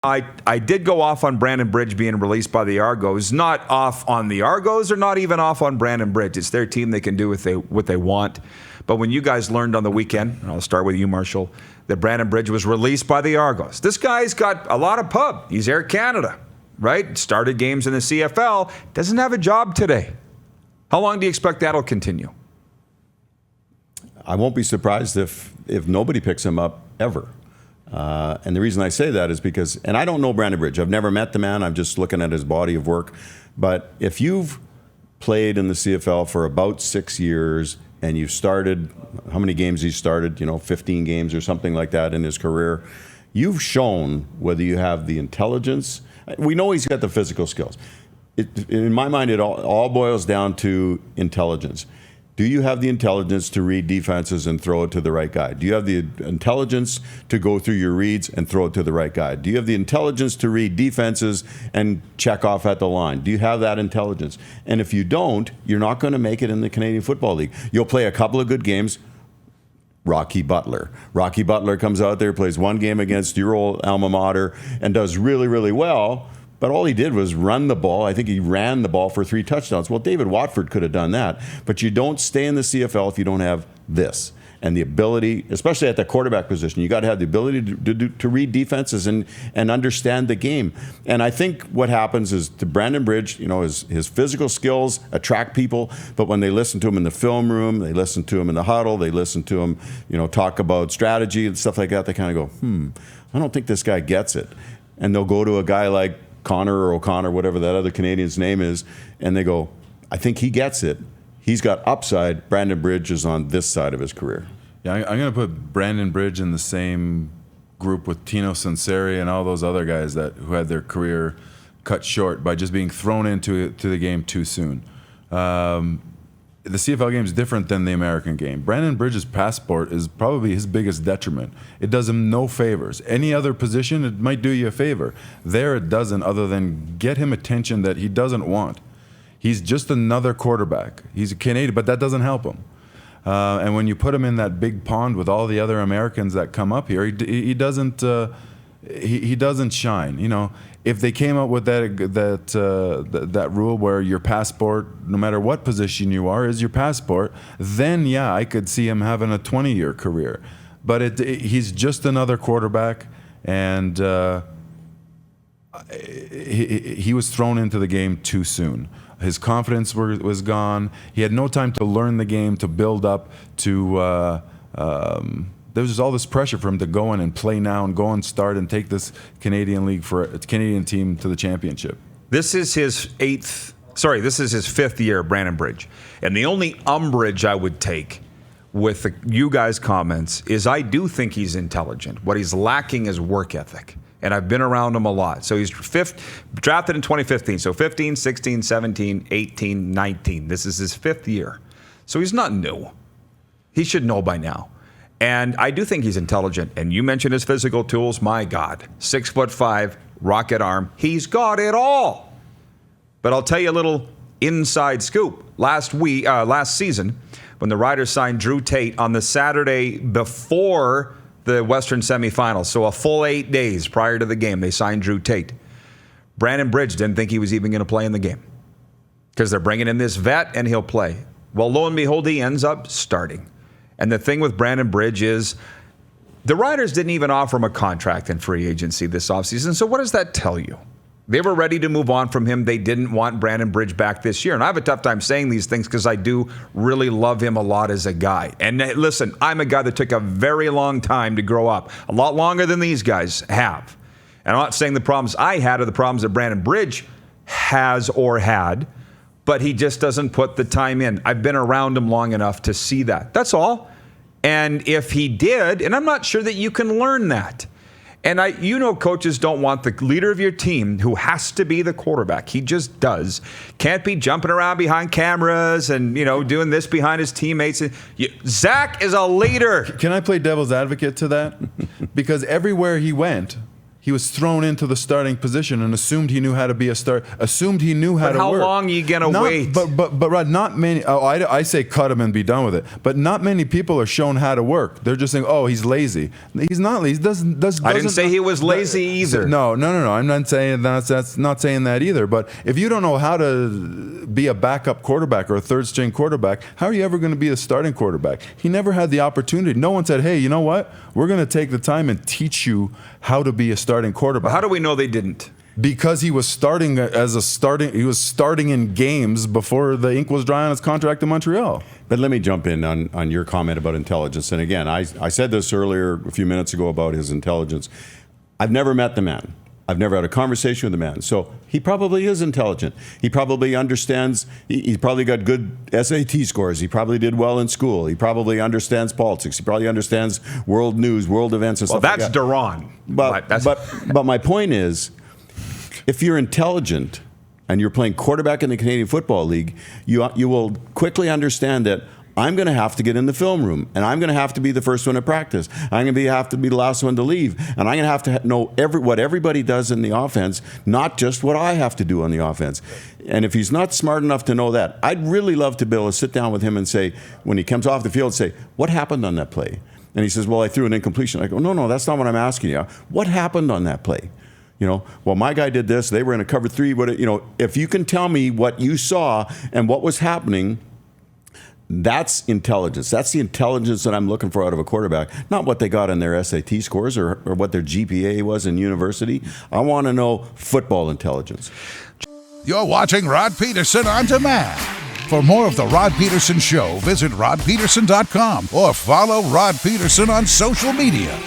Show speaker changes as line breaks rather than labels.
I did go off on Brandon Bridge being released by the Argos. Not off on the Argos or not even off on Brandon Bridge. It's their team. They can do what they want. But when you guys learned on the weekend, and I'll start with you, Marshall, that Brandon Bridge was released by the Argos. This guy's got a lot of pub. He's Air Canada, right? Started games in the CFL. Doesn't have a job today. How long do you expect that'll continue?
I won't be surprised if nobody picks him up ever. And the reason I say that is because, and I don't know Brandon Bridge. I've never met the man. I'm just looking at his body of work. But if you've played in the CFL for about 6 years and you've started, how many games he's started, 15 games or something like that in his career, you've shown whether you have the intelligence. We know he's got the physical skills. In my mind, it all boils down to intelligence. Do you have the intelligence to read defenses and throw it to the right guy? Do you have the intelligence to go through your reads and throw it to the right guy? Do you have the intelligence to read defenses and check off at the line? Do you have that intelligence? And if you don't, you're not going to make it in the Canadian Football League. You'll play a couple of good games. Rocky Butler comes out there, plays one game against your old alma mater and does really, really well. But all he did was run the ball. I think he ran the ball for 3 touchdowns. Well, David Watford could have done that. But you don't stay in the CFL if you don't have this. And the ability, especially at the quarterback position, you got to have the ability to read defenses and understand the game. And I think what happens is to Brandon Bridge, his physical skills attract people. But when they listen to him in the film room, they listen to him in the huddle, they listen to him, talk about strategy and stuff like that, they kind of go, I don't think this guy gets it. And they'll go to a guy like Connor or O'Connor, whatever that other Canadian's name is, and they go, I think he gets it. He's got upside. Brandon Bridge is on this side of his career.
Yeah, I'm going to put Brandon Bridge in the same group with Tino Sunseri and all those other guys who had their career cut short by just being thrown into the game too soon. The CFL game is different than the American game. Brandon Bridge's passport is probably his biggest detriment. It does him no favors. Any other position, it might do you a favor. There it doesn't, other than get him attention that he doesn't want. He's just another quarterback. He's a Canadian, but that doesn't help him. And when you put him in that big pond with all the other Americans that come up here, he doesn't shine. If they came up with that rule where your passport, no matter what position you are, is your passport, then yeah, I could see him having a 20-year career. But he's just another quarterback, and he was thrown into the game too soon. His confidence was gone. He had no time to learn the game, to build up, there was all this pressure for him to go in and play now and go and start and take this Canadian team to the championship.
This is his fifth year, Brandon Bridge. And the only umbrage I would take with you guys' comments is I do think he's intelligent. What he's lacking is work ethic. And I've been around him a lot. So he's drafted in 2015. So 15, 16, 17, 18, 19. This is his 5th year. So he's not new. He should know by now. And I do think he's intelligent. And you mentioned his physical tools. My God, 6'5", rocket arm. He's got it all. But I'll tell you a little inside scoop. Last season, when the Riders signed Drew Tate on the Saturday before the Western semifinals, so a full 8 days prior to the game, they signed Drew Tate. Brandon Bridge didn't think he was even going to play in the game because they're bringing in this vet and he'll play. Well, lo and behold, he ends up starting. And the thing with Brandon Bridge is the Riders didn't even offer him a contract in free agency this offseason. So what does that tell you? They were ready to move on from him. They didn't want Brandon Bridge back this year. And I have a tough time saying these things because I do really love him a lot as a guy. And listen, I'm a guy that took a very long time to grow up, a lot longer than these guys have. And I'm not saying the problems I had are the problems that Brandon Bridge has or had, but he just doesn't put the time in. I've been around him long enough to see that. That's all. And if he did, and I'm not sure that you can learn that. And coaches don't want the leader of your team who has to be the quarterback. He just does. Can't be jumping around behind cameras and, doing this behind his teammates. Zach is a leader.
Can I play devil's advocate to that? Because everywhere he went, He was thrown into the starting position and assumed he knew how to be a start. Assumed he knew how
But
to
how
work.
long are you gonna wait?
But Rod, not many. Oh, I say cut him and be done with it. But not many people are shown how to work. They're just saying, "Oh, he's lazy." He's not lazy.
I didn't say he was lazy either.
No. I'm not saying that's not saying that either. But if you don't know how to be a backup quarterback or a third string quarterback, how are you ever going to be a starting quarterback? He never had the opportunity. No one said, "Hey, you know what? We're going to take the time and teach you how to be a starting quarterback."
How do we know they didn't?
Because he was starting he was starting in games before the ink was dry on his contract in Montreal.
But let me jump in on your comment about intelligence. And again, I said this earlier a few minutes ago about his intelligence. I've never met the man. I've never had a conversation with the man. So he probably is intelligent. He probably understands. He's probably got good SAT scores. He probably did well in school. He probably understands politics. He probably understands world news, world events, and
Well,
stuff like
that's
that.
Duran.
But my point is, if you're intelligent and you're playing quarterback in the Canadian Football League, you will quickly understand that I'm going to have to get in the film room, and I'm going to have to be the first one to practice. I'm going to have to be the last one to leave, and I'm going to have to know what everybody does in the offense, not just what I have to do on the offense. And if he's not smart enough to know that, I'd really love to be able to sit down with him and say, when he comes off the field, say, what happened on that play? And he says, well, I threw an incompletion. I go, no, that's not what I'm asking you. What happened on that play? Well, my guy did this. They were in a cover three. If you can tell me what you saw and what was happening, that's intelligence. That's the intelligence that I'm looking for out of a quarterback, not what they got in their SAT scores or what their GPA was in university. I want to know football intelligence.
You're watching Rod Pedersen On Demand. For more of The Rod Pedersen Show, visit rodpedersen.com or follow Rod Pedersen on social media.